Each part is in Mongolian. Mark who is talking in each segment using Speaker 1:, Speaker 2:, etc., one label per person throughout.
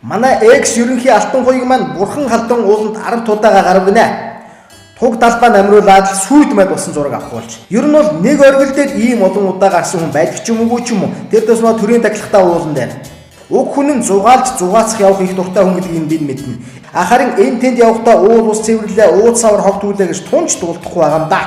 Speaker 1: Манай экс ерөнхий алтан хуйг маань бурхан халдан ууланд 10 туудаага гарав гинэ. Туг талбай намруулаад сүйд мад болсон зураг авахулж. Ер нь бол нэг оргил дээр ийм олон удаа гарсан хүн байдаг ч юм уу ч юм уу. Тэр тусмаа төрийн тахилгатай уулан дээр. Уг хүн нь зугаалж зугаацах явах их дуртай хүн гэдгийг бид мэднэ. Харин энэ тэнд явахдаа уул ус цэвэрлээ, ууд савар хог түлээ гэж тунч дуулдахгүй байгаа юм да.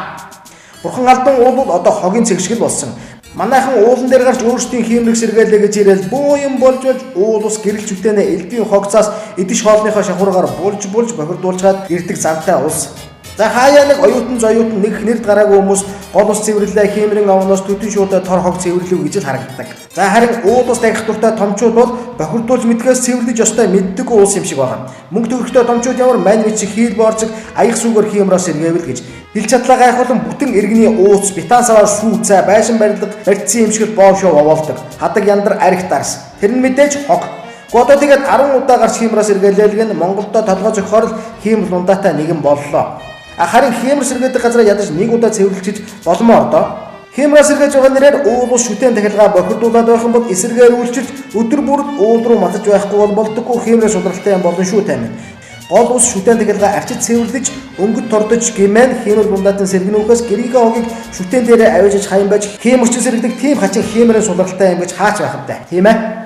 Speaker 1: Бурхан алдан уул бол одоо хогийн цэгшгэл болсон. Манайхан уулан дээр гарч өөрсдийн хиймрэг сэргээлээ гэж ирэл буу юм болж уул ус гэрэл зүтэнэ элбийн хогцоос эдиш хоолныхоо шахуургаар булж бохирдуулчаад ирдэг зантай ус. За хаяа нэг оюутан нэг нэрд гараагүй хүмүүс гол ус цэвэрлээ хиймрэн овноос төдөн шуудаа тор хог цэвэрлэв гэж л харагддаг. За харин уул ус дагах дуртай томчууд бол бохирдуулж мэдгээс цэвэрлэж ёстой мэддэггүй уус юм шиг байна. Мөнгө төгрөгтэй томчууд ямар мань мичиг хийл боорцог аяг сүгээр хиймроос эргээвэл гэж хил чадлаа гайхуулан бүтэн иргэний ууц битан саваар сүүцээ байшин барилга барьцсан юм шиг боошоо овоолдог. Хадаг яндар арх дарс. Тэр нь мэдээж хог. Одоо тэгээд 10 удаа гарч хиймроос эргэлээл Монголдо толгой зохиорол хийм лундаатай нэгэн боллоо. Харин хиймэр сэргээдэг газараа ядаж нэг удаа цэвэрлэж боломоо одоо. Хиймрээс сэргээж байгаа нэрээр уул ус шүтэн тахилгаа бохирдуулаад байх юм бол эсэргээр үйлчилж өдөр бүр уул руу матаж байхгүй болдоггүй хиймрээс удралтай юм болно шүү таймаа. Гол ус шүтэн тахилгаа арчиж цэвэрлэж өнгөт тордож гимэн хиймэр дундатын сэргэнүүхээс гэрийнхээ хогийг шүтэн дээрээ авижж хаян байж хиймэрч сэргдэг тийм хачин хиймрээс удралтай юм гэж хаач байх юм даа. Тийм ээ.